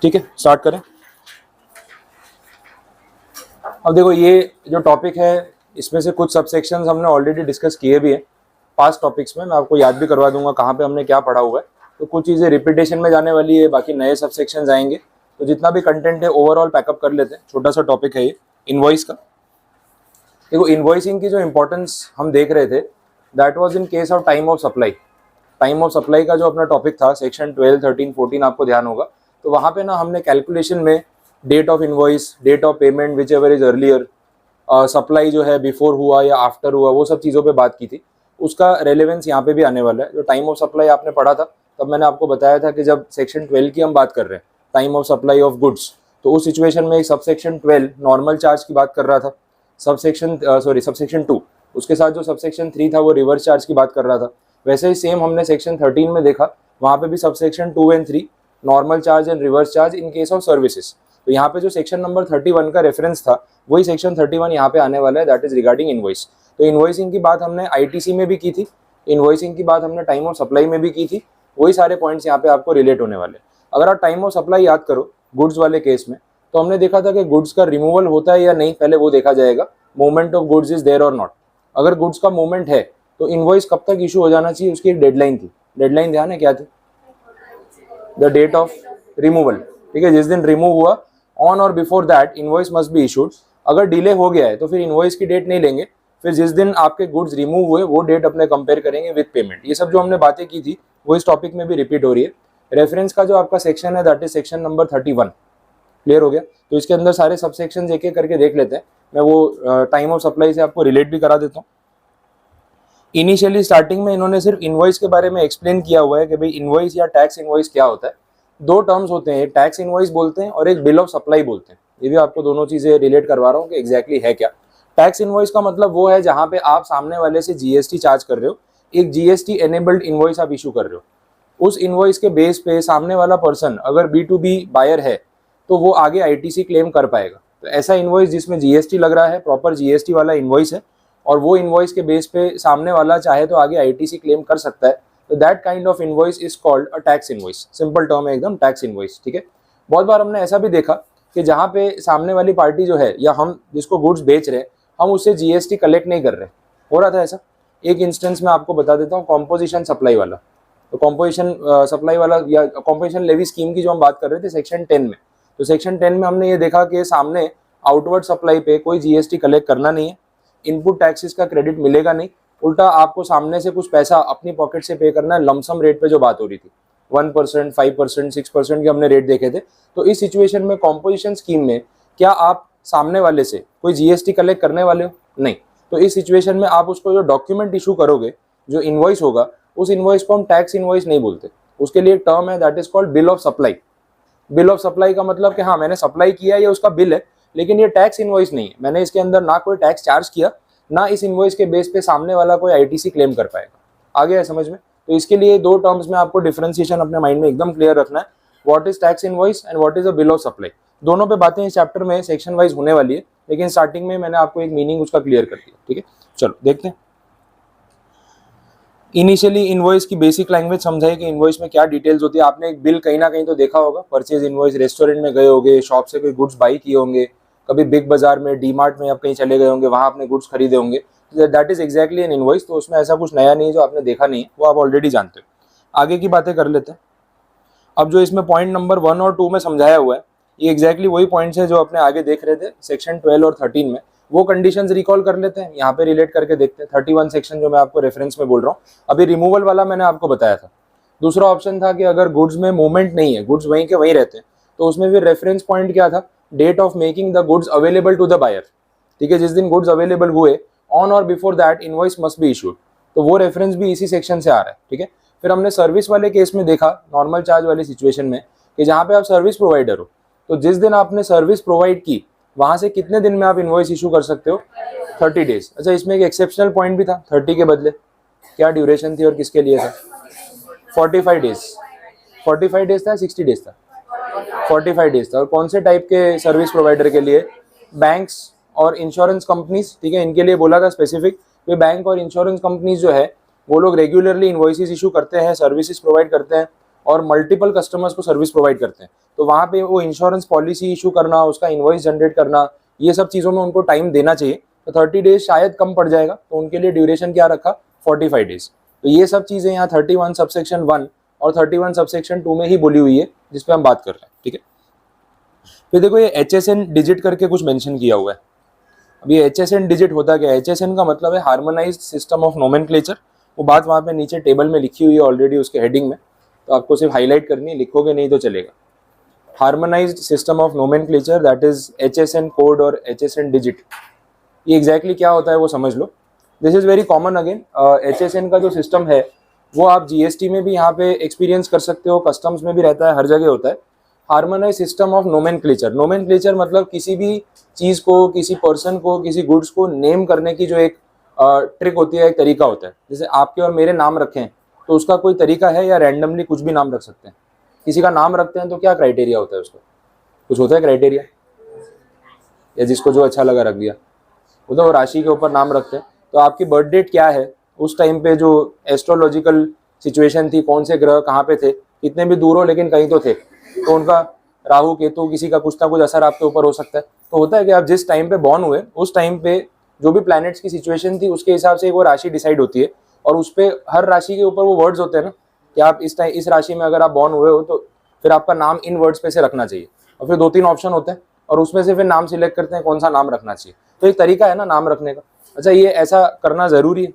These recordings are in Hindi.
ठीक है, स्टार्ट करें। अब देखो ये जो टॉपिक है इसमें से कुछ सबसेक्शंस हमने ऑलरेडी डिस्कस किए भी हैं पास्ट टॉपिक्स में। मैं आपको याद भी करवा दूंगा कहाँ पे हमने क्या पढ़ा हुआ है। तो कुछ चीज़ें रिपीटेशन में जाने वाली है, बाकी नए सबसेक्शंस आएंगे। तो जितना भी कंटेंट है ओवरऑल पैकअप कर लेते हैं। छोटा सा टॉपिक है ये इनवॉइस का। देखो इनवॉइसिंग की जो इंपॉर्टेंस हम देख रहे थे that was in case of time of supply. Time of supply का जो अपना टॉपिक था सेक्शन 12, 13, 14 आपको ध्यान होगा। तो वहाँ पे ना हमने कैलकुलेशन में date of invoice, date of payment which ever is earlier, supply जो है बिफोर हुआ या आफ्टर हुआ, वो सब चीज़ों पे बात की थी। उसका रेलेवेंस यहाँ पे भी आने वाला है। जो टाइम ऑफ सप्लाई आपने पढ़ा था तब मैंने आपको बताया था कि जब सेक्शन 12 की हम बात कर रहे हैं time of supply of goods, तो उस सिचुएशन में एक सबसेक्शन 12 नॉर्मल चार्ज की बात कर रहा था। सबसेक्शन 2 उसके साथ जो सबसेक्शन 3 था वो रिवर्स चार्ज की बात कर रहा था। वैसे ही सेम हमने सेक्शन 13 में देखा, वहाँ पे भी subsection 2 and 3 normal charge and reverse charge in case of services. तो यहाँ पे जो सेक्शन नंबर 31 का रेफरेंस था वही सेक्शन 31 यहाँ पे आने वाला है, दैट इज रिगार्डिंग इनवॉइस। तो इनवॉइसिंग की बात हमने आईटीसी में भी की थी, इनवॉइसिंग की बात हमने टाइम ऑफ सप्लाई में भी की थी। वही सारे पॉइंट्स यहाँ पे आपको रिलेट होने वाले। अगर आप टाइम ऑफ सप्लाई याद करो गुड्स वाले केस में, तो हमने देखा था कि गुड्स का रिमूवल होता है या नहीं पहले वो देखा जाएगा। Movement of goods is there और नॉट। अगर गुड्स का मूवमेंट है तो इनवॉइस कब तक इशू हो जाना चाहिए, उसकी एक डेडलाइन थी। डेडलाइन ध्यान है क्या थी? The date of removal. ठीक है, जिस दिन रिमूव हुआ ऑन और before that invoice must be issued. अगर डिले हो गया है तो फिर इनवॉइस की डेट नहीं लेंगे, फिर जिस दिन आपके गुड्स रिमूव हुए वो डेट अपने कंपेयर करेंगे विद पेमेंट। ये सब जो हमने बातें की थी वो इस टॉपिक में भी रिपीट हो रही है। रेफरेंस का जो आपका सेक्शन है that is section number 31। Clear हो गया? तो इसके अंदर सारे सबसेक्शन एक एक करके देख लेते हैं। मैं वो टाइम ऑफ सप्लाई से आपको रिलेट भी करा देता हूँ। इनिशियली स्टार्टिंग में इन्होंने सिर्फ इनवॉइस के बारे में एक्सप्लेन किया हुआ है कि भाई इनवॉइस या टैक्स इनवॉइस क्या होता है। दो टर्म्स होते हैं, एक टैक्स इनवॉइस बोलते हैं और एक बिल ऑफ सप्लाई बोलते हैं। ये भी आपको दोनों चीजें रिलेट करवा रहा हूँ कि एग्जैक्टली है क्या। टैक्स इनवॉइस का मतलब वो है जहां पे आप सामने वाले से जीएसटी चार्ज कर रहे हो, एक जीएसटी एनेबल्ड इनवॉइस आप इशू कर रहे हो। उस इनवॉइस के बेस पे सामने वाला पर्सन अगर B2B बायर है तो वो आगे आईटीसी क्लेम कर पाएगा। तो ऐसा इनवॉइस जिसमें जीएसटी लग रहा है, प्रॉपर जीएसटी वाला इनवॉइस है, और वो इनवॉइस के बेस पे सामने वाला चाहे तो आगे आईटीसी क्लेम कर सकता है, तो that kind of invoice is called a tax invoice. Simple term है एकदम, टैक्स इनवॉइस। ठीक है, बहुत बार हमने ऐसा भी देखा कि जहाँ पे सामने वाली पार्टी जो है या हम जिसको गुड्स बेच रहे हैं हम उससे जीएसटी कलेक्ट नहीं कर रहे। हो रहा था ऐसा। एक इंस्टेंस में आपको बता देता हूँ, कॉम्पोजिशन सप्लाई वाला। तो कॉम्पोजिशन सप्लाई वाला या कॉम्पोजिशन लेवी स्कीम की जो हम बात कर रहे थे सेक्शन 10 में, तो सेक्शन 10 में हमने ये देखा कि सामने आउटवर्ड सप्लाई पे कोई जीएसटी कलेक्ट करना नहीं है, इनपुट टैक्सेस का क्रेडिट मिलेगा नहीं, उल्टा आपको सामने से कुछ पैसा अपनी पॉकेट से पे करना है। लमसम रेट पे जो बात हो रही थी 1%, 5%, 6% के हमने रेट देखे थे। तो इस सिचुएशन में कॉम्पोजिशन स्कीम में क्या आप सामने वाले से कोई जीएसटी कलेक्ट करने वाले हो? नहीं। तो इस सिचुएशन में आप उसको जो डॉक्यूमेंट इशू करोगे, जो इनवॉइस होगा, उस इनवॉइस को हम टैक्स इनवॉइस नहीं बोलते। उसके लिए एक टर्म है that is called bill of supply. Bill of supply का मतलब कि हाँ मैंने सप्लाई किया, ये उसका बिल है, लेकिन ये टैक्स इनवॉइस नहीं है। मैंने इसके अंदर ना कोई टैक्स चार्ज किया, ना इस इनवॉइस के बेस पे सामने वाला कोई आईटीसी क्लेम कर पाएगा। आ गया है समझ में? तो इसके लिए दो टर्म्स में आपको डिफरेंशिएशन अपने माइंड में एकदम क्लियर रखना है, what is tax invoice and what is a bill of supply. दोनों पे बातें इस चैप्टर में सेक्शन वाइज होने वाली है, लेकिन स्टार्टिंग में मैंने आपको एक मीनिंग उसका क्लियर कर दिया। ठीक है, चलो देखते हैं। इनिशियली इनवॉइस की बेसिक लैंग्वेज समझाई कि इनवॉइस में क्या डिटेल्स होती है। आपने एक बिल कहीं ना कहीं तो देखा होगा, परचेज इनवॉइस, रेस्टोरेंट में गए होंगे, शॉप से कोई गुड्स बाई किए होंगे, कभी बिग बाजार में, डी मार्ट में आप कहीं चले गए होंगे, वहां आपने गुड्स खरीदे होंगे, that is exactly N invoice. तो उसमें ऐसा कुछ नया नहीं है जो आपने देखा नहीं है, वो आप ऑलरेडी जानते हो। आगे की बातें कर लेते हैं। अब जो इसमें पॉइंट नंबर 1 और 2 में समझाया हुआ है, ये एक्जैक्टली वही पॉइंट्स है जो अपने आगे देख रहे थे सेक्शन 12 और 13 में। वो कंडीशंस रिकॉल कर लेते हैं, यहाँ पे रिलेट करके देखते हैं। 31 सेक्शन जो मैं आपको रेफरेंस में बोल रहा हूँ, अभी रिमूवल वाला मैंने आपको बताया था। दूसरा ऑप्शन था कि अगर गुड्स में मूवमेंट नहीं है, गुड्स वहीं के वहीं रहते हैं, तो उसमें फिर रेफरेंस पॉइंट क्या था? Date of making the goods available to the buyer. ठीक है, जिस दिन गुड्स अवेलेबल हुए ऑन और before that invoice must be issued. तो वो रेफरेंस भी इसी सेक्शन से आ रहा है। ठीक है, फिर हमने सर्विस वाले केस में देखा, नॉर्मल चार्ज वाली सिचुएशन में, कि जहाँ पे आप सर्विस प्रोवाइडर हो, तो जिस दिन आपने सर्विस प्रोवाइड की वहां से कितने दिन में आप इनवॉइस इशू कर सकते हो? 30 डेज। अच्छा, इसमें एक एक्सेप्शनल पॉइंट भी था, 30 के बदले क्या ड्यूरेशन थी और किसके लिए था? 45 डेज। 45 डेज था, 60 डेज था? 45 डेज था। और कौन से टाइप के सर्विस प्रोवाइडर के लिए? बैंक्स और इंश्योरेंस कंपनीज। ठीक है, इनके लिए बोला था स्पेसिफिक। ये बैंक और इंश्योरेंस कंपनीज जो है वो लोग रेगुलरली इनवॉइसेस इशू करते हैं, सर्विसेज प्रोवाइड करते हैं, और मल्टीपल कस्टमर्स को सर्विस प्रोवाइड करते हैं, तो वहाँ पे वो इंश्योरेंस पॉलिसी इशू करना, उसका इनवॉइस जनरेट करना, ये सब चीज़ों में उनको टाइम देना चाहिए। तो 30 डेज शायद कम पड़ जाएगा, तो उनके लिए ड्यूरेशन क्या रखा, 45 डेज। तो ये सब चीज़ें यहाँ 31 सबसेक्शन 1 और 31 सबसेक्शन 2 में ही बोली हुई है, जिस पे हम बात कर रहे हैं, ठीक है। फिर देखो ये HSN डिजिट करके कुछ मेंशन किया हुआ है। अब ये HSN डिजिट होता क्या है? HSN का मतलब है हार्मोनाइज्ड सिस्टम ऑफ नोमेनक्लेचर। वो बात वहाँ पे नीचे टेबल में लिखी हुई है ऑलरेडी उसके हेडिंग में, तो आपको सिर्फ हाईलाइट करनी है, लिखोगे नहीं तो चलेगा। Harmonised system of nomenclature, that is HSN code और HSN डिजिट। ये एग्जैक्टली क्या होता है वो समझ लो। This is very common again. HSN का जो सिस्टम है वो आप GST में भी यहाँ पे एक्सपीरियंस कर सकते हो, कस्टम्स में भी रहता है, हर जगह होता है। Harmonise system of nomenclature. Nomenclature मतलब किसी भी चीज़ को, किसी पर्सन को, किसी गुड्स को नेम करने की जो एक ट्रिक होती है, एक तरीका होता है। जैसे आपके और मेरे नाम रखें तो उसका कोई तरीका है, या रैंडमली कुछ भी नाम रख सकते हैं? किसी का नाम रखते हैं तो क्या क्राइटेरिया होता है उसका? कुछ होता है क्राइटेरिया, या जिसको जो अच्छा लगा रख दिया? वो तो राशि के ऊपर नाम रखते हैं। तो आपकी बर्थ डेट क्या है, उस टाइम पे जो एस्ट्रोलॉजिकल सिचुएशन थी, कौन से ग्रह कहाँ पे थे, कितने भी दूर हो लेकिन कहीं तो थे, तो उनका राहु केतु किसी का कुछ ना कुछ असर आपके ऊपर हो सकता है। तो होता है कि आप जिस टाइम पे बॉर्न हुए उस टाइम पे जो भी प्लैनेट्स की सिचुएशन थी उसके हिसाब से वो राशि डिसाइड होती है, और उस पर हर राशि के ऊपर वो वर्ड्स होते हैं ना, कि आप इस राशि में अगर आप बॉर्न हुए हो तो फिर आपका नाम इन वर्ड्स पे से रखना चाहिए। और फिर 2-3 ऑप्शन होते हैं और उसमें से फिर नाम सिलेक्ट करते हैं कौन सा नाम रखना चाहिए। तो एक तरीका है ना नाम रखने का। अच्छा, ये ऐसा करना ज़रूरी है?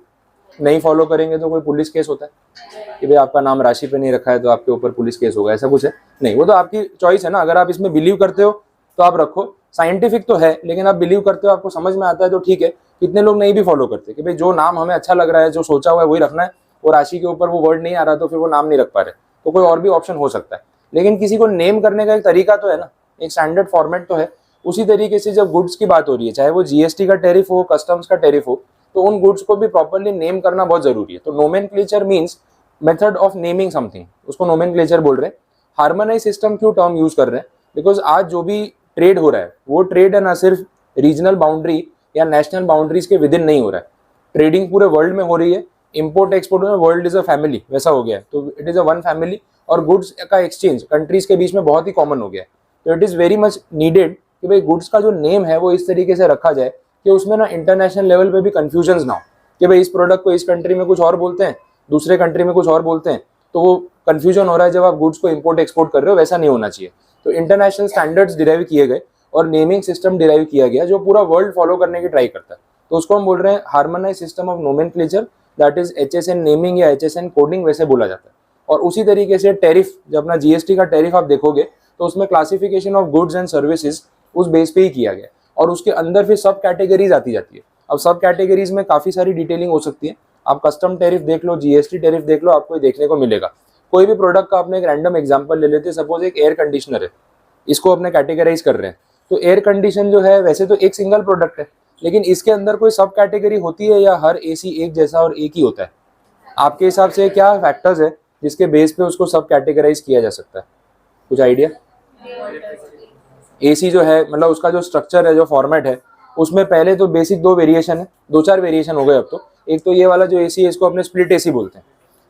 नहीं फॉलो करेंगे तो कोई पुलिस केस होता है कि भाई आपका नाम राशि पे नहीं रखा है तो आपके ऊपर पुलिस केस होगा, ऐसा कुछ है? नहीं, वो तो आपकी चॉइस है ना। अगर आप इसमें बिलीव करते हो तो आप रखो, साइंटिफिक तो है, लेकिन आप बिलीव करते हो, आपको समझ में आता है तो ठीक है। कितने लोग नहीं भी फॉलो करते कि भाई जो नाम हमें अच्छा लग रहा है, जो सोचा हुआ है वही रखना है, वो राशि के ऊपर वो वर्ड नहीं आ रहा तो फिर वो नाम नहीं रख पा रहे, तो कोई और भी ऑप्शन हो सकता है। लेकिन किसी को नेम करने का एक तरीका तो है ना, एक स्टैंडर्ड फॉर्मेट तो है। उसी तरीके से जब गुड्स की बात हो रही है, चाहे वो GST का टैरिफ हो, कस्टम्स का टैरिफ हो, तो उन गुड्स को भी प्रॉपर्ली नेम करना बहुत जरूरी है। तो nomenclature means method of naming something, उसको नोमेनक्लेचर बोल रहे हैं। हार्मोनाइज सिस्टम क्यों टर्म यूज कर रहे हैं? बिकॉज आज जो भी ट्रेड हो रहा है वो ट्रेड है ना सिर्फ रीजनल बाउंड्री या नेशनल बाउंड्रीज के विद इन नहीं हो रहा है, ट्रेडिंग पूरे वर्ल्ड में हो रही है। इम्पोर्ट एक्सपोर्ट में वर्ल्ड इज अ फैमिली, वैसा हो गया है। तो it is a one family, और गुड्स का एक्सचेंज कंट्रीज के बीच में बहुत ही कॉमन हो गया है। तो it is very much needed कि भाई गुड्स का जो नेम है वो इस तरीके से रखा जाए कि उसमें ना इंटरनेशनल लेवल पे भी कंफ्यूजन ना हो कि भाई इस प्रोडक्ट को इस कंट्री में कुछ और बोलते हैं, दूसरे कंट्री में कुछ और बोलते हैं, तो वो कंफ्यूजन हो रहा है जब आप गुड्स को इंपोर्ट एक्सपोर्ट कर रहे हो। वैसा नहीं होना चाहिए। तो इंटरनेशनल स्टैंडर्ड्स डिराइव किए गए और नेमिंग सिस्टम डिराइव किया गया जो पूरा वर्ल्ड फॉलो करने की ट्राई करता है। तो उसको हम बोल रहे हैं harmonise system of nomenclature, that is HSN naming या HSN कोडिंग, वैसे बोला जाता है। और उसी तरीके से टैरिफ, जब अपना GST का टैरिफ आप देखोगे तो उसमें classification of goods and services उस बेस पे ही किया गया, और उसके अंदर फिर सब कैटेगरीज आती जाती है। अब सब कैटेगरीज में काफ़ी सारी डिटेलिंग हो सकती है। आप कस्टम टैरिफ देख लो, GST टैरिफ देख लो, आपको देखने को मिलेगा। कोई भी प्रोडक्ट का आपने एक रैंडम एग्जांपल ले लेते हैं, सपोज एक एयर कंडीशनर है, इसको अपने कैटेगराइज कर रहे हैं। तो एयर कंडीशन जो है वैसे तो एक सिंगल प्रोडक्ट है, लेकिन इसके अंदर कोई सब कैटेगरी होती है या हर AC एक जैसा और एक ही होता है? आपके हिसाब से क्या फैक्टर्स है जिसके बेस पे उसको सब कैटेगराइज किया जा सकता है? कुछ आइडिया? AC जो है मतलब उसका जो स्ट्रक्चर है, जो फॉर्मेट है, उसमें पहले तो बेसिक 2 वेरिएशन है, 2-4 वेरिएशन हो गए अब तो। एक तो ये वाला जो AC है इसको अपने स्प्लिट AC बोलते हैं।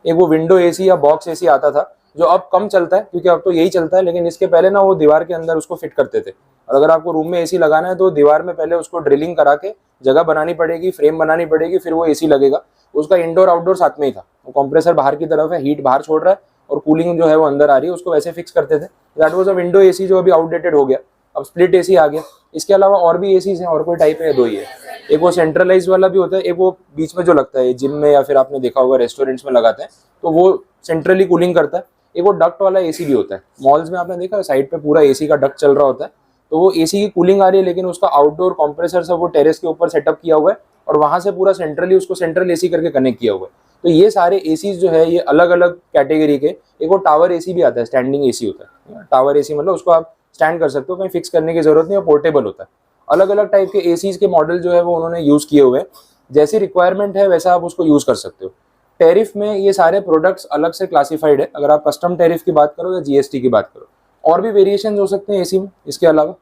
एक वो विंडो AC या बॉक्स AC आता था जो अब कम चलता है क्योंकि अब तो यही चलता है, लेकिन इसके पहले ना वो दीवार के अंदर उसको फिट करते थे। और अगर आपको रूम में AC लगाना है तो दीवार में पहले उसको ड्रिलिंग करा के जगह बनानी पड़ेगी, फ्रेम बनानी पड़ेगी, फिर वो AC लगेगा। उसका इंडोर आउटडोर साथ में ही था। वो कंप्रेसर बाहर की तरफ है, हीट बाहर छोड़ रहा है और कूलिंग जो है वो अंदर आ रही है, उसको वैसे फिक्स करते थे। That was a window AC जो अभी आउटडेटेड हो गया। अब स्प्लिट AC आ गया। इसके अलावा और भी ACs हैं, और कोई टाइप है? 2 ही है। एक वो सेंट्रलाइज वाला भी होता है, एक वो बीच में जो लगता है जिम में या फिर आपने देखा होगा रेस्टोरेंट्स में लगाते हैं, तो वो सेंट्रली कूलिंग करता है। एक वो डक्ट वाला AC भी होता है, मॉल्स में आपने देखा साइड पे पूरा AC का डक्ट चल रहा होता है, तो वो AC की कूलिंग आ रही है, लेकिन उसका आउटडोर कंप्रेसर सब वो टेरेस के ऊपर सेटअप किया हुआ है और वहां से पूरा सेंट्रली उसको सेंट्रल AC करके कनेक्ट किया हुआ है। तो ये सारे ACs जो है ये अलग अलग कैटेगरी के। एक वो टावर AC भी आता है, स्टैंडिंग AC होता है। टावर AC मतलब उसको आप स्टैंड कर सकते हो, कहीं फिक्स करने की जरूरत नहीं, वो पोर्टेबल होता है। अलग अलग टाइप के ACs के मॉडल जो है वो उन्होंने यूज किए हुए हैं। जैसी रिक्वायरमेंट है वैसा आप उसको यूज कर सकते हो। टैरिफ में ये सारे प्रोडक्ट्स अलग से क्लासिफाइड है, अगर आप कस्टम टैरिफ की बात करो या GST की बात करो। और भी वेरिएशन हो सकते हैं AC में। इसके अलावा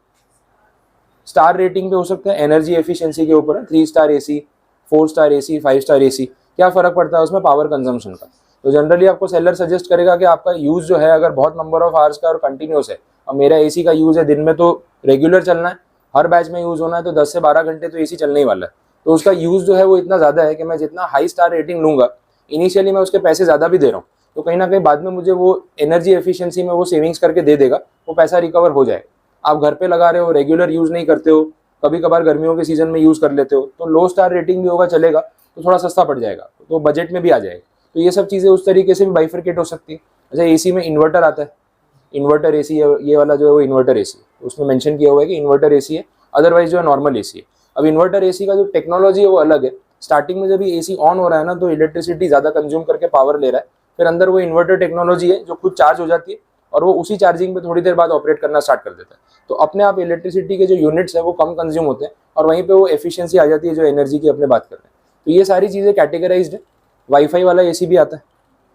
स्टार रेटिंग पे हो सकते हैं, एनर्जी एफिशिएंसी के ऊपर है, 3 star AC, 4 star AC, 5 star AC। क्या फर्क पड़ता है उसमें? पावर कंजम्पशन का। तो जनरली आपको सेलर सजेस्ट करेगा कि आपका यूज़ जो है अगर बहुत नंबर ऑफ आवर्स का और कंटिन्यूस है, और मेरा एसी का यूज़ है दिन में तो रेगुलर चलना है, हर बैच में यूज़ होना है, तो 10 से 12 घंटे तो एसी चलने ही वाला है, तो उसका यूज़ जो है वो इतना ज़्यादा है कि मैं जितना हाई स्टार रेटिंग लूँगा, इनिशियली मैं उसके पैसे ज़्यादा भी दे रहा हूँ, तो कहीं ना कहीं बाद में मुझे वो एनर्जी एफिशिएंसी में वो सेविंग्स करके दे देगा, वो पैसा रिकवर हो जाएगा। आप घर पे लगा रहे हो, रेगुलर यूज़ नहीं करते हो, कभी कभार गर्मियों के सीजन में यूज़ कर लेते हो, तो लो स्टार रेटिंग भी होगा चलेगा, तो थोड़ा सस्ता पड़ जाएगा, तो बजट में भी आ जाएगा। तो ये सब चीज़ें उस तरीके से भी बाइफरकेट हो सकती है। अच्छा, एसी में इन्वर्टर आता है, इन्वर्टर एसी है, ये वाला जो है वो इन्वर्टर एसी है, उसमें मेंशन किया हुआ है कि इन्वर्टर एसी है, अदरवाइज जो है नॉर्मल एसी है। अब इन्वर्टर एसी का जो टेक्नोलॉजी है वो अलग है। स्टार्टिंग में जब ये एसी ऑन हो रहा है ना, तो इलेक्ट्रिसिटी ज़्यादा कंज्यूम करके पावर ले रहा है, फिर अंदर वो इन्वर्टर टेक्नोलॉजी है जो खुद चार्ज हो जाती है, और वो उसी चार्जिंग पे थोड़ी देर बाद ऑपरेट करना स्टार्ट कर देता है, तो अपने आप इलेक्ट्रिसिटी के जो यूनिट्स है वो कम कंज्यूम होते हैं, और वहीं पे वो एफिशिएंसी आ जाती है जो एनर्जी की अपने बात कर रहे हैं। तो ये सारी चीज़ें कैटेगराइज्ड है। वाईफाई वाला एसी भी आता है,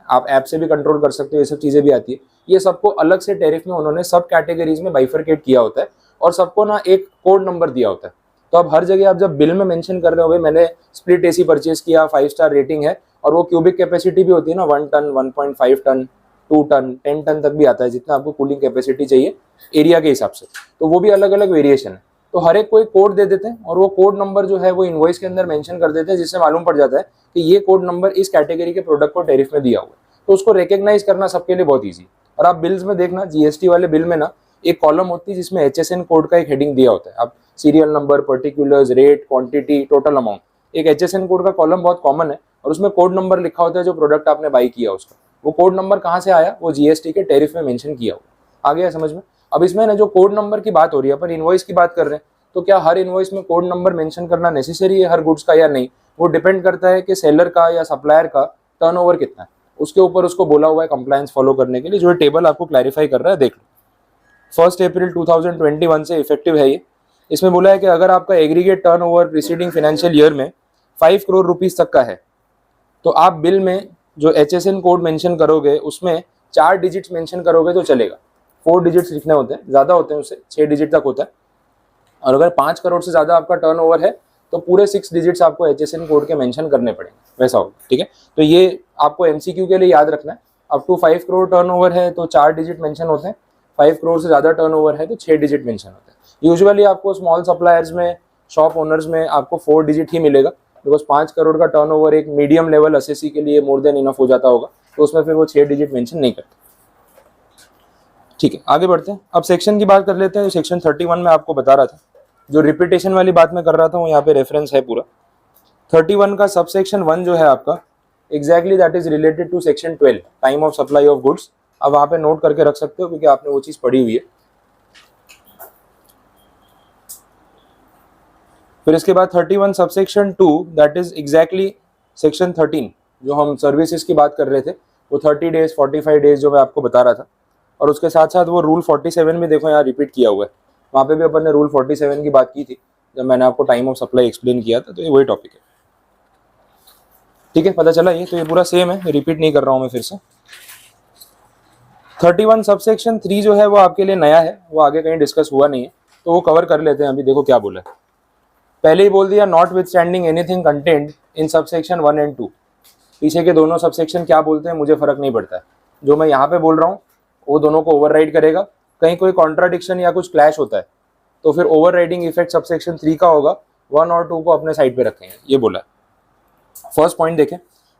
आप ऐप से भी कंट्रोल कर सकते हो, ये सब चीज़ें भी आती है। ये सबको अलग से टैरिफ में उन्होंने सब कैटेगरीज में बाइफरकेट किया होता है, और सबको ना एक कोड नंबर दिया होता है। तो अब हर जगह आप जब बिल में मेंशन कर रहे हो, भाई मैंने स्प्लिट एसी परचेज किया, 5 स्टार रेटिंग है, और वो क्यूबिक कैपेसिटी भी होती है ना, 1 टन, 1.5 टन, 2 टन, 10 टन तक भी आता है, जितना आपको कूलिंग कैपेसिटी चाहिए एरिया के हिसाब से, तो वो भी अलग अलग वेरिएशन है। तो हर एक को एक कोड दे देते हैं, और वो कोड नंबर जो है वो इनवॉइस के अंदर मेंशन कर देते हैं, जिससे मालूम पड़ जाता है कि ये कोड नंबर इस कैटेगरी के प्रोडक्ट को टैरिफ में दिया हुआ है। तो उसको रिकग्नाइज करना सबके लिए बहुत ईजी। और आप बिल्स में देखना, जीएसटी वाले बिल में ना एक कॉलम होती है जिसमें HSN कोड का एक हेडिंग दिया होता है। आप serial number, particulars, rate, quantity, total amount, एक HSN कोड का कॉलम बहुत कॉमन है, और उसमें कोड नंबर लिखा होता है जो प्रोडक्ट आपने बाई किया उसका। वो कोड नंबर कहाँ से आया, वो जीएसटी के टैरिफ में मेंशन किया हुआ। आ गया समझ में? अब इसमें ना जो कोड नंबर की बात हो रही है, अपन इनवॉइस की बात कर रहे हैं, तो क्या हर इनवॉइस में कोड नंबर मेंशन करना नेसेसरी है हर गुड्स का या नहीं? वो डिपेंड करता है कि सेलर का या सप्लायर का टर्नओवर कितना है, उसके ऊपर उसको बोला हुआ है कंप्लायंस फॉलो करने के लिए। जो टेबल आपको क्लैरिफाई कर रहा है देख लो, 1 अप्रैल 2021 से इफेक्टिव है ये। इसमें बोला है कि अगर आपका aggregate turnover preceding financial year में 5 करोड़ रुपीस तक का है, तो आप बिल में जो HSN कोड मेंशन करोगे उसमें 4 डिजिट्स मेंशन करोगे तो चलेगा। 4 डिजिट्स लिखने होते हैं, ज़्यादा होते हैं उससे, 6 डिजिट तक होता है। और अगर 5 करोड़ से ज़्यादा आपका टर्नओवर है तो पूरे 6 डिजिट्स आपको HSN कोड के मेंशन करने पड़ेंगे, वैसा होगा। ठीक है, तो ये आपको MCQ के लिए याद रखना है। अप टू 5 करोड़ टर्नओवर है तो 4 डिजिट मेंशन होते हैं, 5 करोड़ से ज़्यादा टर्नओवर है तो 6 डिजिट मेंशन होते हैं। यूजुअली आपको स्मॉल सप्लायर्स में, शॉप ओनर्स में आपको 4 डिजिट ही मिलेगा, बिकॉज 5 करोड़ का टर्नओवर एक मीडियम लेवल असेसी के लिए मोर देन इनफ हो जाता होगा, तो उसमें फिर वो 6 डिजिट मेंशन नहीं करते। ठीक है, आगे बढ़ते हैं। अब सेक्शन की बात कर लेते हैं। सेक्शन 31 में आपको बता रहा था, जो रिपीटेशन वाली बात मैं कर रहा था वो यहाँ पे रेफरेंस है पूरा। 31 का सबसेक्शन 1 जो है आपका exactly that is related to section 12 time of supply of goods. अब वहाँ पे नोट करके रख सकते हो क्योंकि आपने वो चीज़ पढ़ी हुई है। फिर इसके बाद 31 subsection 2 that is exactly section 13, जो हम सर्विसेज की बात कर रहे थे, वो 30 डेज 45 डेज जो मैं आपको बता रहा था। और उसके साथ साथ वो रूल 47 भी देखो यहाँ रिपीट किया हुआ है, वहाँ पे भी अपन ने रूल 47 की बात की थी जब मैंने आपको टाइम ऑफ सप्लाई एक्सप्लेन किया था, तो ये वही टॉपिक है। ठीक है, पता चला ये, तो ये पूरा सेम है, रिपीट नहीं कर रहा हूँ मैं फिर से। 31 सबसेक्शन 3 जो है वो आपके लिए नया है, वो आगे कहीं डिस्कस हुआ नहीं है, तो वो कवर कर लेते हैं अभी। देखो क्या बोला है, पहले ही बोल दिया, not with standing anything content in subsection 1 and 2। पीछे के दोनों सबसेक्शन क्या बोलते हैं मुझे फर्क नहीं पड़ता है, जो मैं यहाँ पे बोल रहा हूँ वो दोनों को ओवरराइड करेगा। कहीं कोई कॉन्ट्राडिक्शन या कुछ क्लैश होता है तो फिर ओवरराइडिंग इफेक्ट सबसेक्शन 3 का होगा, 1 और 2 को अपने साइड पे रखेंगे, ये बोला। फर्स्ट पॉइंट देखें,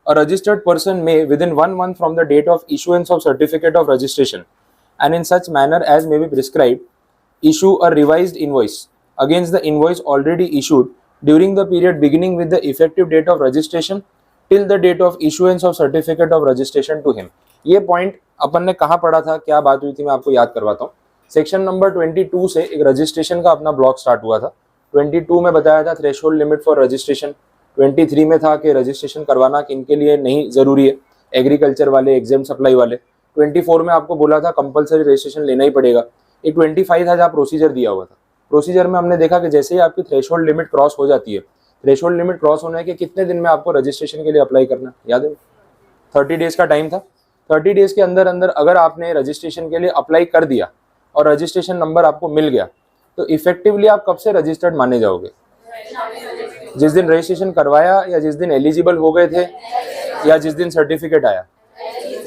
अ रजिस्टर्ड पर्सन में within 1 month from the date of issuance of certificate of registration and in such manner as may be prescribed issue a revised invoice against the invoice already issued during the period beginning with the effective date of registration till the date of issuance of certificate of registration to him। ये पॉइंट अपन ने कहाँ पढ़ा था, क्या बात हुई थी, मैं आपको याद करवाता हूँ। सेक्शन नंबर 22 से एक रजिस्ट्रेशन का अपना ब्लॉक स्टार्ट हुआ था। 22 में बताया था थ्रेशोल्ड लिमिट फॉर रजिस्ट्रेशन, 23 में था कि रजिस्ट्रेशन करवाना किन के लिए नहीं जरूरी है, एग्रीकल्चर वाले, एग्जाम सप्लाई वाले। 24 में आपको बोला था कंपलसरी रजिस्ट्रेशन लेना ही पड़ेगा। एक 25 था जहाँ प्रोसीजर दिया हुआ था। प्रोसीजर में हमने देखा कि जैसे ही आपकी थ्रेशोल्ड लिमिट क्रॉस हो जाती है, थ्रेशोल्ड लिमिट क्रॉस होने के कितने दिन में आपको रजिस्ट्रेशन के लिए अप्लाई करना, याद है? 30 डेज का टाइम था। 30 डेज के अंदर अंदर अगर आपने रजिस्ट्रेशन के लिए अप्लाई कर दिया और रजिस्ट्रेशन नंबर आपको मिल गया, तो इफेक्टिवली आप कब से रजिस्टर्ड माने जाओगे? जिस दिन रजिस्ट्रेशन करवाया, या जिस दिन एलिजिबल हो गए थे, या जिस दिन सर्टिफिकेट आया।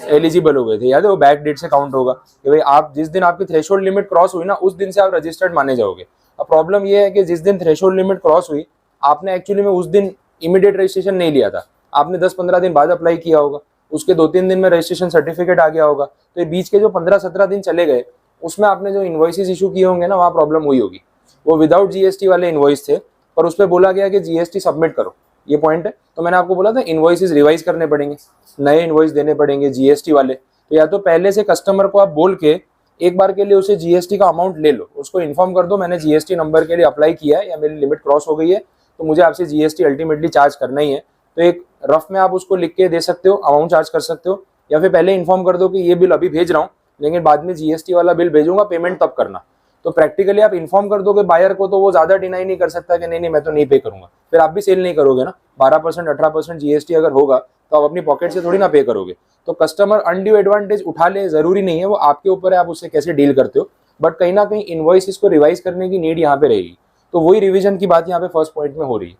एलिजिबल हो गए थे, याद है, वो बैक डेट से काउंट होगा कि भाई आप जिस दिन आपकी थ्रेशोल्ड लिमिट क्रॉस हुई ना उस दिन से आप रजिस्टर्ड माने जाओगे। अब प्रॉब्लम ये है कि जिस दिन थ्रेशोल्ड लिमिट क्रॉस हुई आपने एक्चुअली में उस दिन इमीडिएट रजिस्ट्रेशन नहीं लिया था, आपने 10-15 दिन बाद अप्लाई किया होगा, उसके 2-3 दिन में रजिस्ट्रेशन सर्टिफिकेट आ गया होगा, तो ये बीच के जो 15-17 दिन चले गए उसमें आपने जो इन्वॉइसेस इशू किए होंगे ना वहाँ प्रॉब्लम हुई होगी। वो विदाउट जीएसटी वाले इन्वॉइस थे पर उस पर बोला गया कि जीएसटी सबमिट करो, ये पॉइंट है। तो मैंने आपको बोला था इन्वॉइसेस रिवाइज करने पड़ेंगे, नए इन्वॉइस देने पड़ेंगे जीएसटी वाले। तो या तो पहले से कस्टमर को आप बोल के एक बार के लिए उसे जीएसटी का अमाउंट ले लो, उसको इन्फॉर्म कर दो मैंने जीएसटी नंबर के लिए अप्लाई किया है या मेरी लिमिट क्रॉस हो गई है तो मुझे आपसे जीएसटी अल्टीमेटली चार्ज करना ही है। तो एक रफ में आप उसको लिख के दे सकते हो, अमाउंट चार्ज कर सकते हो, या फिर पहले इन्फॉर्म कर दो कि ये बिल अभी भेज रहा हूँ लेकिन बाद में जीएसटी वाला बिल भेजूंगा, पेमेंट तब करना। तो प्रैक्टिकली आप इन्फॉर्म कर दोगे बायर को तो वो ज्यादा डिनाई नहीं कर सकता कि नहीं मैं तो नहीं पे करूंगा, फिर आप भी सेल नहीं करोगे ना। 12% 18% जीएसटी अगर होगा तो आप अपनी पॉकेट से थोड़ी ना पे करोगे। तो कस्टमर अनड्यू एडवांटेज उठा ले जरूरी नहीं है, वो आपके ऊपर है आप उससे कैसे डील करते हो, बट कहीं ना कहीं इनवॉइस को रिवाइज करने की नीड यहाँ पे रहेगी। तो वही रिवीजन की बात यहाँ पे फर्स्ट पॉइंट में हो रही है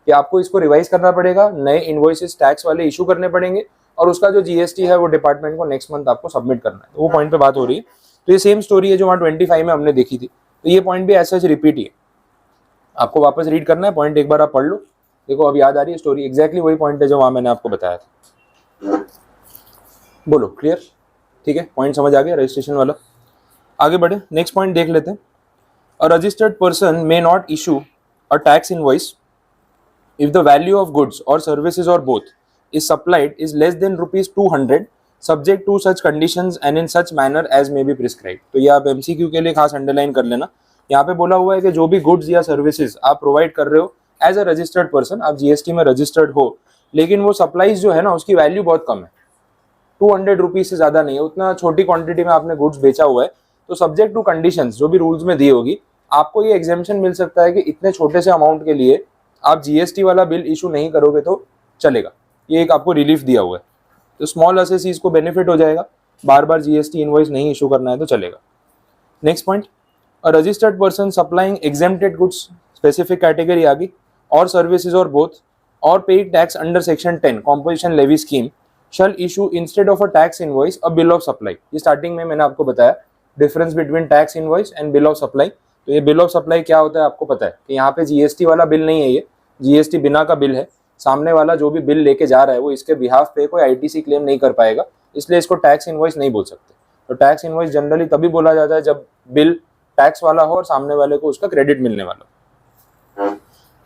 कि आपको इसको रिवाइज करना पड़ेगा, नए इनवॉइसेस टैक्स वाले इशू करने पड़ेंगे और उसका जो जीएसटी है वो डिपार्टमेंट को नेक्स्ट मंथ आपको सबमिट करना है। तो वो पॉइंट पे बात हो रही है। तो ये सेम स्टोरी है जो वहाँ 25 में हमने देखी थी, तो ये पॉइंट भी ऐसा रिपीट ही है, आपको वापस रीड करना है पॉइंट, एक बार आप पढ़ लो, देखो अब याद आ रही है स्टोरी, एग्जैक्टली वही पॉइंट है जो वहाँ मैंने आपको बताया था। बोलो क्लियर, ठीक है, पॉइंट समझ आ गया रजिस्ट्रेशन वाला। आगे बढ़े, नेक्स्ट पॉइंट देख लेते हैं। A registered person may not issue a tax invoice if the value of goods or services or both is supplied is less than ₹200 subject to such conditions and in such manner as may be prescribed। तो ये आप MCQ के लिए खास अंडरलाइन कर लेना। यहाँ पे बोला हुआ है कि जो भी गुड्स या सर्विसेज आप प्रोवाइड कर रहे हो एज अ रजिस्टर्ड पर्सन, आप जीएसटी में रजिस्टर्ड हो, लेकिन वो सप्लाईज जो है ना उसकी वैल्यू बहुत कम है, 200 रुपीज से ज्यादा नहीं है, उतना छोटी क्वांटिटी में आपने गुड्स बेचा हुआ है, तो सब्जेक्ट टू कंडीशंस जो भी रूल्स में दी होगी आपको ये एग्जेम्पशन मिल सकता है कि इतने छोटे से अमाउंट के लिए आप जीएसटी वाला बिल इशू नहीं करोगे तो चलेगा, ये एक आपको रिलीफ दिया हुआ है। तो स्मॉल असेसीज को बेनिफिट हो जाएगा, बार बार जीएसटी इनवॉइस नहीं इशू करना है तो चलेगा। Next point, a registered person supplying exempted goods specific category आ गई और services or both or paid tax under section 10 composition levy scheme shall issue instead of a tax invoice a bill of supply. ये स्टार्टिंग में मैंने आपको बताया difference between tax invoice and bill of supply. तो ये बिल ऑफ सप्लाई क्या होता है आपको पता है कि यहाँ पे जीएसटी वाला बिल नहीं है, ये जीएसटी बिना का बिल है, सामने वाला जो भी बिल लेके जा रहा है वो इसके बिहाफ पे कोई आईटीसी क्लेम नहीं कर पाएगा, इसलिए इसको टैक्स इनवॉइस नहीं बोल सकते। तो टैक्स इनवॉइस जनरली तभी बोला जाता है जब बिल टैक्स वाला हो और सामने वाले को उसका क्रेडिट मिलने वाला।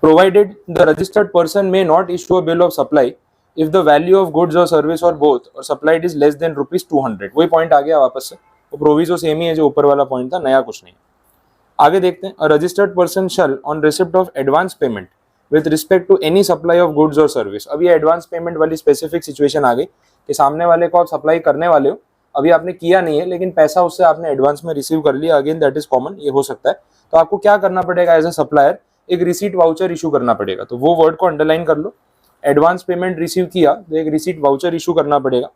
Provided the registered person may not issue a bill of supply if the value of goods और सर्विस और बोथ और सप्लाइड इज लेस देन ₹200। वही पॉइंट आ गया वापस से, वो प्रोविजो सेम ही है जो ऊपर वाला पॉइंट था, नया कुछ नहीं। आगे देखते हैं, a registered person shall on receipt of advance payment with respect to any supply of goods और सर्विस। अब ये एडवांस पेमेंट वाली स्पेसिफिक सिचुएशन आ गई कि सामने वाले को आप सप्लाई करने वाले हो, अभी आपने किया नहीं है लेकिन पैसा उससे आपने एडवांस में रिसीव कर लिया, अगेन दैट इज कॉमन, ये हो सकता है। तो आपको क्या करना पड़ेगा एज ए सप्लायर, एक रिसीट वाउचर इशू करना पड़ेगा। तो वो वर्ड को अंडरलाइन कर लो, एडवांस पेमेंट रिसीव किया तो एक रिसीट वाउचर इशू करना पड़ेगा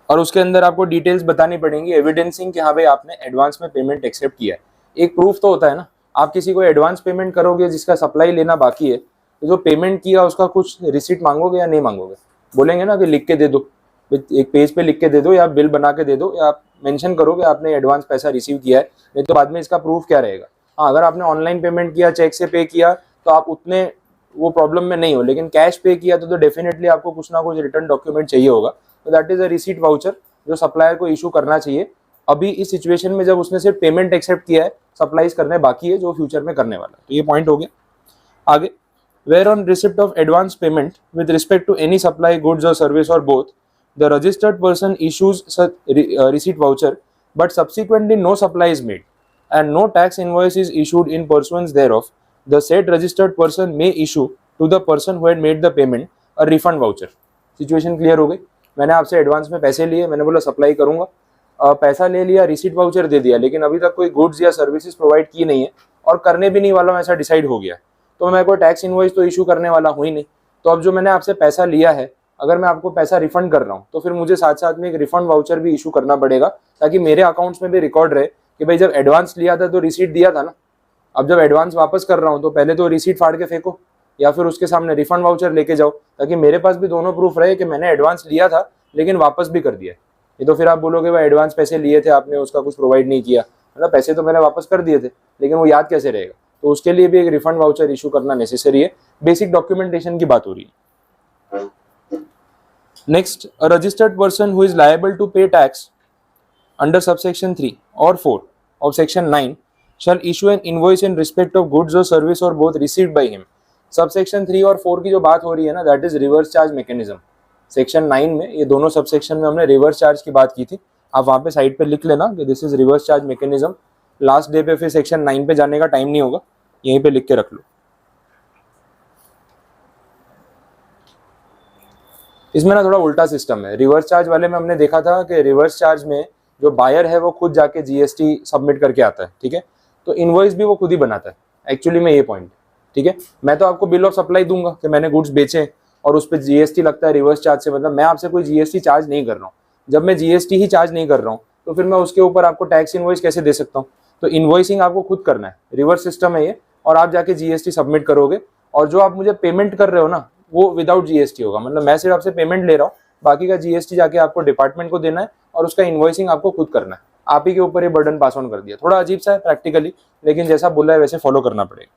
और उसके अंदर आपको डिटेल्स बतानी पड़ेंगी एविडेंसिंग कि हाँ भाई आपने एडवांस में पेमेंट एक्सेप्ट किया है। एक प्रूफ तो होता है ना, आप किसी को एडवांस पेमेंट करोगे जिसका सप्लाई लेना बाकी है, तो जो पेमेंट किया उसका कुछ रिसीट मांगोगे या नहीं मांगोगे? बोलेंगे ना कि लिख के दे दो, एक पेज पे लिख के दे दो या बिल बना के दे दो, या आप मेंशन करो कि आपने एडवांस पैसा रिसीव किया है, नहीं तो बाद में इसका प्रूफ क्या रहेगा। हाँ, अगर आपने ऑनलाइन पेमेंट किया, चेक से पे किया तो आप उतने वो प्रॉब्लम में नहीं हो, लेकिन कैश पे किया तो डेफिनेटली आपको कुछ ना कुछ रिटर्न डॉक्यूमेंट चाहिए होगा। तो that is a receipt voucher जो सप्लायर को इशू करना चाहिए अभी इस सिचुएशन में जब उसने सिर्फ पेमेंट एक्सेप्ट किया है, सप्लाईज करने बाकी है जो फ्यूचर में करने वाला है। तो ये पॉइंट हो गया। आगे, where on receipt of advance payment with respect to any supply goods और सर्विस और both the registered person issues receipt voucher but subsequently no supply is made and no tax invoice is issued in pursuance thereof, the said registered person may issue to the person who had made the payment a refund voucher। Situation clear हो गई। मैंने आपसे एडवांस में पैसे लिए, मैंने बोला सप्लाई करूंगा, पैसा ले लिया, रिसीट वाउचर दे दिया, लेकिन अभी तक कोई गुड्स या सर्विसेज प्रोवाइड की नहीं है और करने भी नहीं वाला हूं, ऐसा डिसाइड हो गया, तो मैं कोई टैक्स इनवॉइस तो इशू करने वाला हूँ ही नहीं। तो अब जो मैंने आपसे पैसा लिया है, अगर मैं आपको पैसा रिफंड कर रहा हूँ तो फिर मुझे साथ साथ में एक रिफंड वाउचर भी इशू करना पड़ेगा, ताकि मेरे अकाउंट्स में भी रिकॉर्ड रहे कि भाई जब एडवांस लिया था तो रिसीट दिया था ना, अब जब एडवांस वापस कर रहा हूँ तो पहले तो रिसीट फाड़ के फेंको, या फिर उसके सामने रिफंड वाउचर लेके जाओ, ताकि मेरे पास भी दोनों प्रूफ रहे कि मैंने एडवांस लिया था लेकिन वापस भी कर दिया। ये तो फिर आप बोलोगे भाई एडवांस पैसे लिए थे आपने, उसका कुछ प्रोवाइड नहीं किया, मतलब पैसे तो मैंने वापस कर दिए थे लेकिन वो याद कैसे रहेगा। तो उसके लिए भी एक रिफंड वाउचर इशू करना नेसेसरी है। बेसिक डॉक्यूमेंटेशन की बात हो रही है। Next, a registered person who is liable to pay tax under subsection 3 और 4 of section 9 shall issue an invoice in respect of goods or service or both received by him। Subsection 3 और 4 की जो बात हो रही है ना, that is reverse charge mechanism. Section 9 में ये दोनों सबसेक्शन में हमने रिवर्स चार्ज की बात की थी। आप वहां पे साइड पे लिख लेना कि this is reverse charge mechanism. Last day पे फिर सेक्शन 9 पे जाने का टाइम नहीं होगा, यहीं पे लिख के रख लो। इसमें ना थोड़ा उल्टा सिस्टम है। रिवर्स चार्ज वाले में हमने देखा था कि रिवर्स चार्ज में जो बायर है वो खुद जाके जीएसटी सबमिट करके आता है, ठीक है, तो इनवॉइस भी वो खुद ही बनाता है। एक्चुअली में ये पॉइंट, ठीक है, मैं तो आपको बिल ऑफ सप्लाई दूंगा कि मैंने गुड्स बेचे और उस पर जीएसटी लगता है रिवर्स चार्ज से, मतलब मैं आपसे कोई जीएसटी चार्ज नहीं कर रहा हूँ। जब मैं जीएसटी ही चार्ज नहीं कर रहा हूँ तो फिर मैं उसके ऊपर आपको टैक्स इनवॉइस कैसे दे सकता हूँ। तो इनवॉइसिंग आपको खुद करना है, रिवर्स सिस्टम है ये, और आप जाके जीएसटी सबमिट करोगे और जो आप मुझे पेमेंट कर रहे हो ना वो विदाउट जीएसटी होगा। मतलब मैं सिर्फ आपसे पेमेंट ले रहा हूँ, बाकी का जीएसटी जाके आपको डिपार्टमेंट को देना है और उसका इनवॉइसिंग आपको खुद करना है। आप ही के ऊपर ये बर्डन पास ऑन कर दिया। थोड़ा अजीब सा है प्रैक्टिकली, लेकिन जैसा बोला है वैसे फॉलो करना पड़ेगा,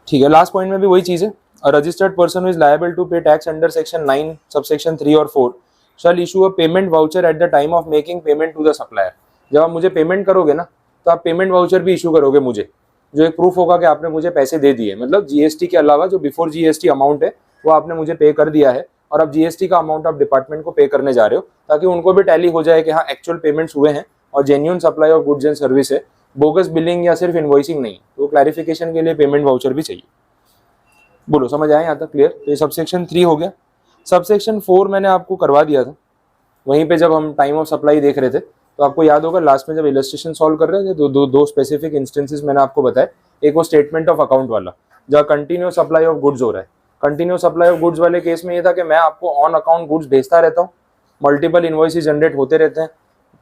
ठीक है। लास्ट पॉइंट में भी वही चीज है। A registered person who is liable to pay tax under section 9 subsection 3 और 4 shall issue a payment voucher at the time of making payment to the supplier. जब आप मुझे पेमेंट करोगे ना तो आप पेमेंट वाउचर भी इशू करोगे मुझे, जो एक प्रूफ होगा कि आपने मुझे पैसे दे दिए। मतलब जीएसटी के अलावा जो बिफोर जीएसटी अमाउंट है वो आपने मुझे पे कर दिया है और अब जीएसटी का अमाउंट आप डिपार्टमेंट को पे करने जा रहे हो, ताकि उनको भी टैली हो जाए कि हाँ एक्चुअल पेमेंट्स हुए हैं और genuine supply of goods and service है, बोगस बिलिंग या सिर्फ इनवॉइसिंग नहीं। तो क्लैरिफिकेशन के लिए पेमेंट वाउचर भी चाहिए। बोलो समझ आया यहाँ तक क्लियर? तो ये सबसेक्शन 3 हो गया। सबसेक्शन 4 मैंने आपको करवा दिया था वहीं पे जब हम टाइम ऑफ सप्लाई देख रहे थे, तो आपको याद होगा लास्ट में जब इलस्ट्रेशन सॉल्व कर रहे थे दो स्पेसिफिक इंस्टेंसेस मैंने आपको बताए। एक वो स्टेटमेंट ऑफ अकाउंट वाला जहाँ कंटिन्यूस सप्लाई ऑफ गुड्स हो रहा है। कंटिन्यूस सप्लाई ऑफ गुड्स वाले केस में ये था कि मैं आपको ऑन अकाउंट गुड्स भेजता रहता हूँ, मल्टीपल इनवॉइसेस जनरेट होते रहते हैं,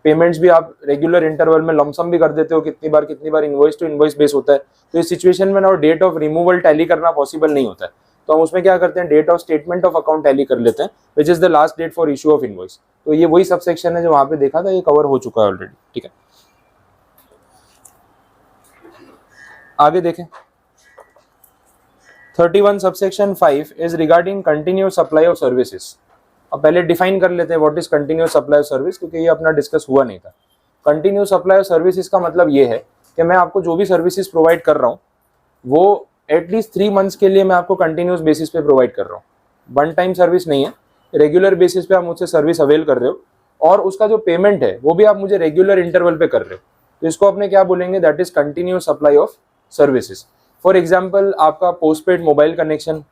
पेमेंट्स भी आप रेगुलर इंटरवल में लमसम भी कर देते हो, कितनी बार इनवॉइस टू इनवॉइस बेस होता है। तो इस सिचुएशन में ना डेट ऑफ रिमूवल टैली करना पॉसिबल नहीं होता है, तो हम उसमें क्या करते हैं, date of statement of account tally कर लेते हैं, which is the last date for issue of invoice. तो ये वही सबसेक्शन है जो वहां पे देखा था, ये कवर हो चुका है ऑलरेडी, ठीक है। आगे देखें, 31 subsection 5 is regarding continuous supply of services. अब पहले डिफाइन कर लेते हैं what is continuous supply of service, क्योंकि ये अपना डिस्कस हुआ नहीं था। कंटिन्यूस सप्लाई ऑफ सर्विसेज का मतलब ये है कि मैं आपको जो भी सर्विसेज प्रोवाइड कर रहा हूँ वो एटलीस्ट 3 मंथ्स के लिए मैं आपको कंटिन्यूस बेसिस पे प्रोवाइड कर रहा हूँ। वन टाइम सर्विस नहीं है, रेगुलर बेसिस पे आप मुझसे सर्विस अवेल कर रहे हो और उसका जो पेमेंट है वो भी आप मुझे रेगुलर इंटरवल पे कर रहे हो। तो इसको अपने क्या बोलेंगे, that is continuous supply of services. For example आपका पोस्टपेड मोबाइल कनेक्शन,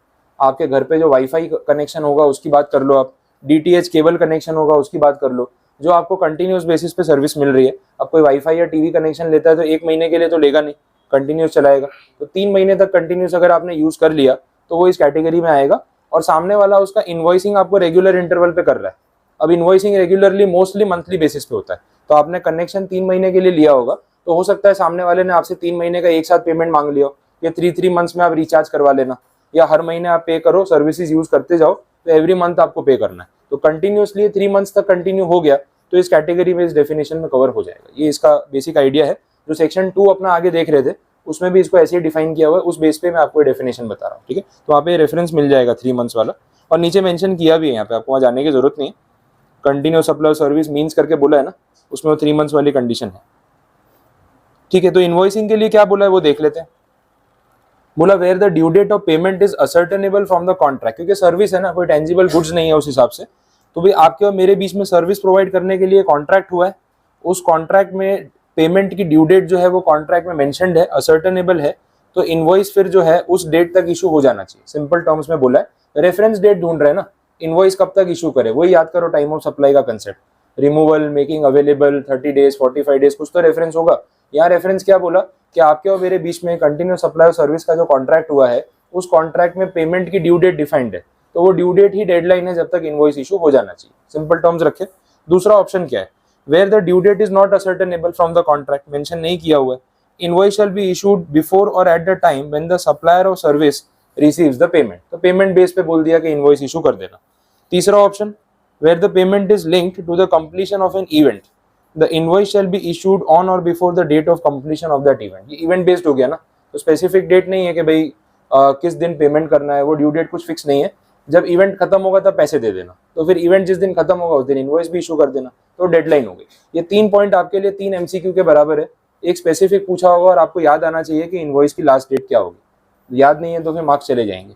आपके घर पे जो वाईफाई कनेक्शन होगा उसकी बात कर लो, आप डीटीएच केबल कनेक्शन होगा उसकी बात कर लो, जो आपको कंटिन्यूस बेसिस पे सर्विस मिल रही है। अब कोई वाईफाई या टीवी कनेक्शन लेता है तो 1 महीने के लिए तो लेगा नहीं, कंटिन्यूस चलाएगा। तो 3 महीने तक कंटिन्यूस अगर आपने यूज कर लिया तो वो इस कैटेगरी में आएगा। और सामने वाला उसका इनवॉइसिंग आपको रेगुलर इंटरवल पे कर रहा है। अब invoicing regularly mostly monthly basis पे होता है, तो आपने कनेक्शन 3 महीने के लिए लिया होगा, तो हो सकता है सामने वाले ने आपसे 3 महीने का एक साथ पेमेंट मांग लिया हो, या 3 मंथ्स में आप रिचार्ज करवा लेना, या हर महीने आप पे करो, सर्विसेज यूज करते जाओ, तो एवरी मंथ आपको पे करना है। तो कंटिन्यूसली 3 मंथ्स तक कंटिन्यू हो गया तो इस कैटेगरी में इस डेफिनेशन में कवर हो जाएगा। ये इसका बेसिक आइडिया है। जो सेक्शन 2 अपना आगे देख रहे थे उसमें भी इसको ऐसे ही डिफाइन किया हुआ है, उस बेस पे मैं आपको डेफिनेशन बता रहा हूँ, ठीक है। तो वहाँ पे रेफरेंस मिल जाएगा 3 मंथ्स वाला, और नीचे मेंशन किया भी है, यहाँ पे आपको वहाँ जाने की जरूरत नहीं है। कंटिन्यूस सप्लाई सर्विस मीन्स करके बोला है ना, उसमें वो 3 मंथ्स वाली कंडीशन है, ठीक है। तो इनवॉइसिंग के लिए क्या बोला है वो देख लेते हैं। बोला where the due date of payment is ascertainable from the contract, क्योंकि सर्विस है ना, कोई टेंजिबल गुड्स नहीं है उस हिसाब से। तो भाई आपके और मेरे बीच में सर्विस प्रोवाइड करने के लिए कॉन्ट्रैक्ट हुआ है, उस कॉन्ट्रैक्ट में पेमेंट की ड्यू डेट जो है वो कॉन्ट्रैक्ट में मेंशन्ड है, असर्टेनेबल है, तो इनवॉइस फिर जो है उस डेट तक इशू हो जाना चाहिए। सिंपल टर्म्स में बोला है, रेफरेंस डेट ढूंढ रहे हैं ना, इनवॉइस कब तक इशू करे, वही याद करो टाइम ऑफ सप्लाई का concept. Removal, making available, 30 days, 45 days, कुछ तो रेफरेंस होगा। यहाँ रेफरेंस क्या बोला कि आपके और मेरे बीच में कंटिन्यूस सप्लाई ऑफ सर्विस का जो कॉन्ट्रैक्ट हुआ है उस कॉन्ट्रैक्ट में पेमेंट की ड्यू डेट डिफाइंड है, तो वो ड्यू डेट ही डेडलाइन है जब तक इनवॉइस इशू हो जाना चाहिए। सिंपल टर्म्स रखे। दूसरा ऑप्शन क्या है, where the due date is not ascertainable from the contract, mention नहीं किया हुआ है, invoice shall be issued before or at the time when the supplier of service receives the payment. तो पेमेंट बेस पे बोल दिया कि इनवॉइस इशू कर देना। तीसरा option, where the payment is linked to the completion of an event, the invoice shall be issued on और before the date of completion of that event. ये इवेंट बेस्ड हो गया ना, तो स्पेसिफिक डेट नहीं है कि भाई किस दिन पेमेंट करना है, वो ड्यू डेट कुछ फिक्स नहीं है। जब इवेंट खत्म होगा तब पैसे दे देना, तो फिर इवेंट जिस दिन खत्म होगा उस दिन इनवॉइस भी इशू कर देना, तो डेडलाइन हो गई। ये 3 पॉइंट आपके लिए 3 एमसीक्यू के बराबर है। एक स्पेसिफिक पूछा होगा और आपको याद आना चाहिए कि इनवॉइस की लास्ट डेट क्या होगी। याद नहीं है तो फिर मार्क्स चले जाएंगे।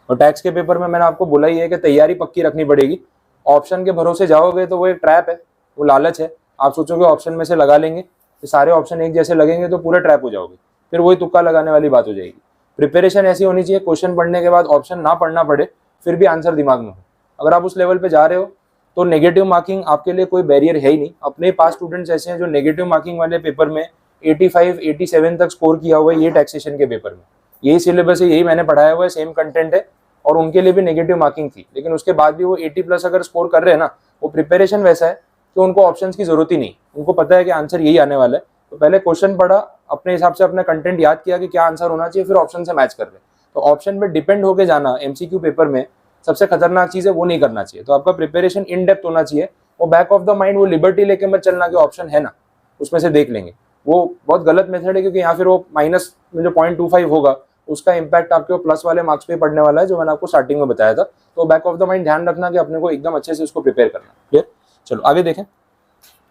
और टैक्स के पेपर में मैंने आपको बोला ही है कि तैयारी पक्की रखनी पड़ेगी। ऑप्शन के भरोसे जाओगे तो वो एक ट्रैप है, वो लालच है। आप सोचोगे ऑप्शन में से लगा लेंगे, तो सारे ऑप्शन एक जैसे लगेंगे तो पूरे ट्रैप हो जाओगे, फिर वही तुक्का लगाने वाली बात हो जाएगी। प्रिपरेशन ऐसी होनी चाहिए, क्वेश्चन पढ़ने के बाद ऑप्शन ना पढ़ना पड़े, फिर भी आंसर दिमाग में हो। अगर आप उस लेवल पे जा रहे हो तो नेगेटिव मार्किंग आपके लिए कोई बैरियर है ही नहीं। अपने पास स्टूडेंट्स ऐसे हैं जो नेगेटिव मार्किंग वाले पेपर में 85, 87 तक स्कोर किया हुआ है, ये टैक्सेशन के पेपर में। यही सिलेबस है, यही मैंने पढ़ाया हुआ है, सेम कंटेंट है, और उनके लिए भी नेगेटिव मार्किंग थी, लेकिन उसके बाद भी वो 80+ अगर स्कोर कर रहे हैं ना, वो प्रिपरेशन वैसा है कि उनको ऑप्शंस की जरूरत ही नहीं। उनको पता है कि आंसर यही आने वाला है, तो पहले क्वेश्चन पढ़ा, अपने हिसाब से अपना कंटेंट याद किया कि क्या आंसर होना चाहिए, फिर ऑप्शन से मैच कर रहे। तो ऑप्शन पे डिपेंड होके जाना एमसीक्यू पेपर में सबसे खतरनाक चीज है, वो नहीं करना चाहिए। तो आपका प्रिपरेशन इन डेप्थ होना चाहिए, वो बैक ऑफ द माइंड वो लिबर्टी लेके मत चलना कि ऑप्शन है ना उसमें से देख लेंगे। वो बहुत गलत मेथड है, क्योंकि यहाँ फिर वो माइनस में जो 0.25 होगा उसका इम्पैक्ट आपके प्लस वाले मार्क्स पे पड़ने वाला है, जो मैंने आपको स्टार्टिंग में बताया था। तो बैक ऑफ द माइंड ध्यान रखना कि अपने को एकदम अच्छे से उसको प्रिपेयर करना। क्लियर? चलो आगे देखें।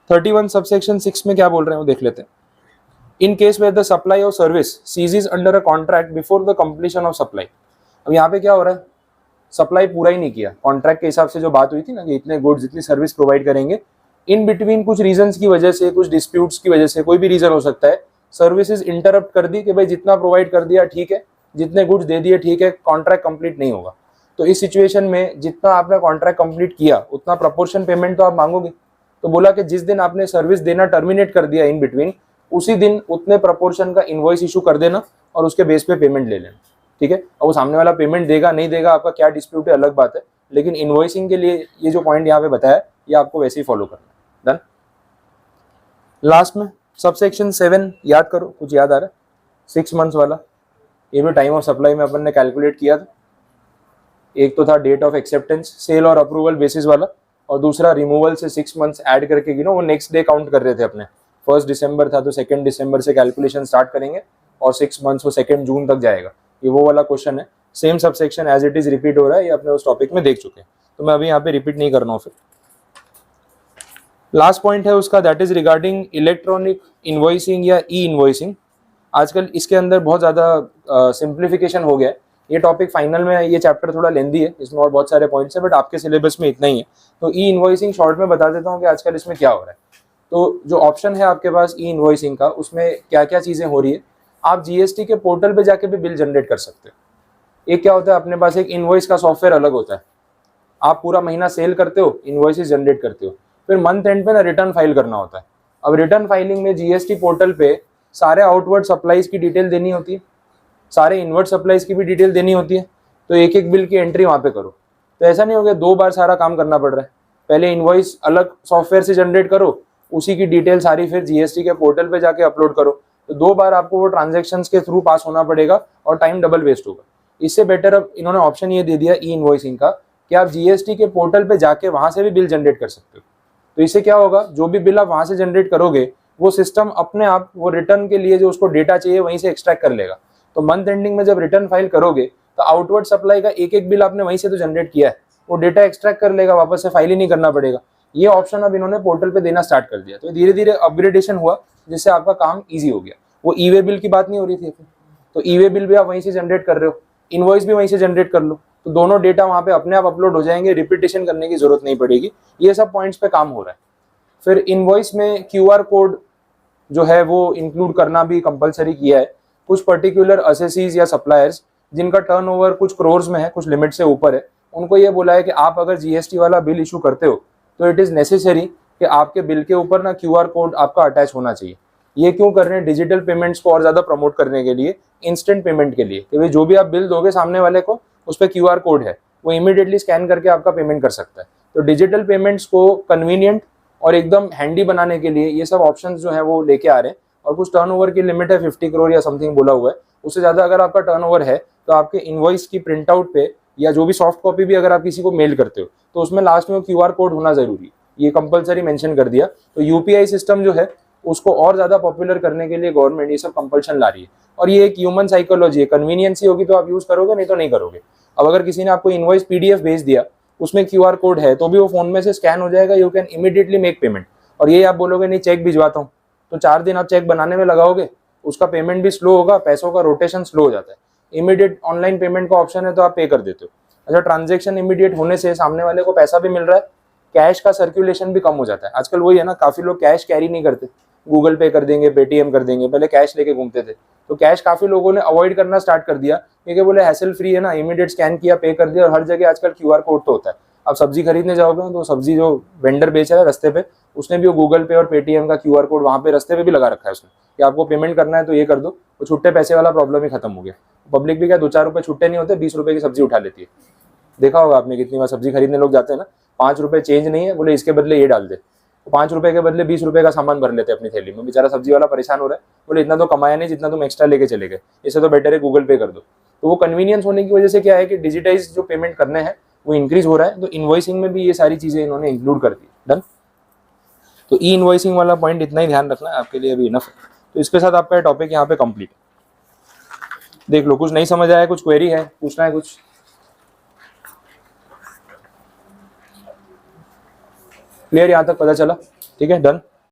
31 सबसेक्शन 6 में क्या बोल रहे हैं वो देख लेते हैं। In case where the supply of service ceases under a contract before the completion of supply. अब यहाँ पे क्या हो रहा है, सप्लाई पूरा ही नहीं किया, कॉन्ट्रैक्ट के हिसाब से जो बात हुई थी ना कि इतने गुड्स इतनी सर्विस प्रोवाइड करेंगे, इन बिटवीन कुछ रीजंस की वजह से, कुछ डिस्प्यूट्स की वजह से, कोई भी रीजन हो सकता है, सर्विसेज इंटरप्ट कर दी कि भाई जितना प्रोवाइड कर दिया ठीक है, जितने गुड्स दे दिए ठीक है, कॉन्ट्रैक्ट कंप्लीट नहीं होगा। तो इस सिचुएशन में जितना आपने कॉन्ट्रैक्ट कंप्लीट किया उतना प्रपोर्शन पेमेंट तो आप मांगोगे। तो बोला कि जिस दिन आपने सर्विस देना टर्मिनेट कर दिया इन बिटवीन, उसी दिन उतने प्रपोर्शन का इनवॉइस इशू कर देना और उसके बेस पे पेमेंट ले लेना। ठीक है, और वो सामने वाला पेमेंट देगा नहीं देगा आपका क्या डिस्प्यूट है अलग बात है, लेकिन इनवॉइसिंग के लिए ये जो पॉइंट यहाँ पे बताया ये आपको वैसे ही फॉलो करना है। डन। लास्ट में सबसेक्शन 7 याद करो, कुछ याद आ रहा है? 6 मंथ्स वाला, ये भी टाइम ऑफ सप्लाई में अपन ने कैलकुलेट किया था। एक तो था डेट ऑफ एक्सेप्टेंस, सेल और अप्रूवल बेसिस वाला, और दूसरा रिमूवल से 6 मंथ्स ऐड करके वो नेक्स्ट डे काउंट कर रहे थे अपने। 1 दिसंबर था तो 2 दिसंबर से कैलकुलेशन स्टार्ट करेंगे और 6 मंथ्स वो 2 जून तक जाएगा। ये वो वाला क्वेश्चन है, same subsection as it is repeat हो रहा है, ये अपने उस टॉपिक में देख चुके हैं, तो मैं अभी यहाँ पे रिपीट नहीं करना हूँ। फिर लास्ट पॉइंट है उसका, that is regarding electronic invoicing या ई इनवॉइसिंग। आजकल इसके अंदर बहुत ज़्यादा सिंप्लीफिकेशन हो गया है। ये टॉपिक फाइनल में, ये चैप्टर थोड़ा लेंदी है, इसमें और बहुत सारे पॉइंट्स है, बट आपके सिलेबस में इतना ही है। तो ई इनवॉइसिंग शॉर्ट में बता देता हूँ कि आजकल इसमें क्या हो रहा है। तो जो ऑप्शन है आपके पास ई इनवॉइसिंग का, उसमें क्या क्या चीज़ें हो रही है। आप जीएसटी के पोर्टल पे जाके भी बिल जनरेट कर सकते हो। एक क्या होता है, अपने पास एक इनवॉइस का सॉफ्टवेयर अलग होता है, आप पूरा महीना सेल करते हो, इनवॉइसेस जनरेट करते हो, फिर मंथ एंड पे ना रिटर्न फाइल करना होता है। अब रिटर्न फाइलिंग में जीएसटी पोर्टल पे सारे आउटवर्ड सप्लाईज की डिटेल देनी होती है, सारे इनवर्ड सप्लाईज की भी डिटेल देनी होती है, तो एक एक बिल की एंट्री वहाँ पे करो। तो ऐसा नहीं हो गया 2 बार सारा काम करना पड़ रहा है। पहले इनवॉइस अलग सॉफ्टवेयर से जनरेट करो, उसी की डिटेल सारी फिर जीएसटी के पोर्टल पे जाके अपलोड करो, तो 2 बार आपको वो ट्रांजेक्शन्स के थ्रू पास होना पड़ेगा और टाइम डबल वेस्ट होगा। इससे बेटर अब इन्होंने ऑप्शन ये दे दिया ई इनवॉइसिंग का कि आप जीएसटी के पोर्टल पे जाके वहाँ से भी बिल जनरेट कर सकते हो। तो इससे क्या होगा, जो भी बिल आप वहाँ से जनरेट करोगे वो सिस्टम अपने आप वो रिटर्न के लिए जो उसको डेटा चाहिए वहीं से एक्सट्रैक्ट कर लेगा। तो मंथ एंडिंग में जब रिटर्न फाइल करोगे तो आउटवर्ड सप्लाई का एक एक बिल आपने वहीं से तो जनरेट किया है, वो डेटा एक्सट्रैक्ट कर लेगा, वापस से फाइल ही नहीं करना पड़ेगा। ये ऑप्शन अब इन्होंने पोर्टल पे देना स्टार्ट कर दिया, तो धीरे धीरे अपग्रेडेशन हुआ जिससे आपका काम ईजी हो गया। वो ई वे बिल की बात नहीं हो रही थी, तो ई वे बिल भी आप वहीं से जनरेट कर रहे हो, इनवॉइस भी वहीं से जनरेट कर लो, तो दोनों डेटा वहाँ पे अपने आप अपलोड हो जाएंगे, रिपीटेशन करने की जरूरत नहीं पड़ेगी। ये सब पॉइंट्स पे काम हो रहा है। फिर इनवॉइस में क्यूआर कोड जो है वो इंक्लूड करना भी कंपलसरी किया है। कुछ पर्टिकुलर असेसीज या सप्लायर्स जिनका टर्नओवर कुछ करोर्स में है, कुछ लिमिट से ऊपर है, उनको ये बोला है कि आप अगर जीएसटी वाला बिल इशू करते हो तो इट इज़ नेसेसरी कि आपके बिल के ऊपर ना क्यूआर कोड आपका अटैच होना चाहिए। ये क्यों कर रहे हैं, डिजिटल पेमेंट्स को और ज़्यादा प्रमोट करने के लिए, इंस्टेंट पेमेंट के लिए, कि भाई जो भी आप बिल दोगे सामने वाले को उस पर क्यूआर कोड है, वो इमीडिएटली स्कैन करके आपका पेमेंट कर सकता है। तो डिजिटल पेमेंट्स को कन्वीनियंट और एकदम हैंडी बनाने के लिए ये सब ऑप्शंस जो है वो लेके आ रहे हैं, और कुछ टर्नओवर की लिमिट है 50 करोड़ या समथिंग बोला हुआ है, उससे ज़्यादा अगर आपका टर्नओवर है तो आपके इनवॉइस की प्रिंट आउट पे या जो भी सॉफ्ट कॉपी भी अगर आप किसी को मेल करते हो तो उसमें लास्ट में QR कोड होना जरूरी, ये कंपलसरी मेंशन कर दिया। तो UPI सिस्टम जो है उसको और ज़्यादा पॉपुलर करने के लिए गवर्नमेंट ये सब कंपल्शन ला रही है, और ये एक ह्यूमन साइकोलॉजी है, कन्वीनियंस ही होगी तो आप यूज़ करोगे, नहीं तो नहीं करोगे। अब अगर किसी ने आपको इनवॉइस PDF भेज दिया, उसमें QR कोड है, तो भी वो फोन में से स्कैन हो जाएगा, you can immediately make payment. और ये आप बोलोगे नहीं चेक भिजवाता हूँ, तो 4 दिन आप चेक बनाने में लगाओगे, उसका पेमेंट भी स्लो होगा, पैसों का रोटेशन स्लो हो जाता है। इमीडिएट ऑनलाइन पेमेंट का ऑप्शन है तो आप पे कर देते हो। अच्छा, ट्रांजेक्शन इमीडिएट होने से सामने वाले को पैसा भी मिल रहा है, कैश का सर्कुलेशन भी कम हो जाता है। आजकल वही है ना, काफी लोग कैश कैरी नहीं करते, गूगल पे कर देंगे, पेटीएम कर देंगे, पहले कैश लेके घूमते थे। तो कैश काफी लोगों ने अवॉइड करना स्टार्ट कर दिया, क्योंकि बोले हैसल फ्री है ना, इमीडिएट स्कैन किया, पे कर दिया, और हर जगह आजकल QR कोड तो होता है। आप सब्जी खरीदने जाओगे तो सब्जी जो वेंडर बेच रहा है रस्ते पे, उसने भी वो गूगल पे और पेटीएम का QR कोड वहां पे रस्ते पे भी लगा रखा है उसने, कि आपको पेमेंट करना है तो ये कर दो, तो छुट्टे पैसे वाला प्रॉब्लम ही खत्म हो गया। पब्लिक भी क्या 2-4 रुपए छुट्टे नहीं होते, 20 रुपए की सब्जी उठा लेती है। देखा होगा आपने, कितनी बार सब्जी खरीदने लोग जाते हैं ना, 5 रुपए चेंज नहीं है, बोले इसके बदले ये डाल दे, तो 5 रुपए के बदले 20 रुपए का सामान भर लेते हैं अपनी थैली में। बेचारा सब्जी वाला परेशान हो रहा है, बोले इतना तो कमाया नहीं जितना तुम एक्स्ट्रा लेके चले गए, इससे तो बेटर है गूगल पे कर दो। तो वो कन्वीनियंस होने की वजह से क्या है कि डिजिटाइज जो पेमेंट करने हैं वो इंक्रीज हो रहा है, तो इनवॉइसिंग में भी ये सारी चीजें इन्होंने इंक्लूड कर दी। डन। तो ई इनवॉइसिंग वाला पॉइंट इतना ही ध्यान रखना है, आपके लिए अभी इनफ है। तो इसके साथ आपका टॉपिक यहाँ पे कंप्लीट। देख लो, कुछ नहीं समझ आया, कुछ क्वेरी है, पूछना है कुछ? क्लियर यहाँ तक पता चला? ठीक है, डन।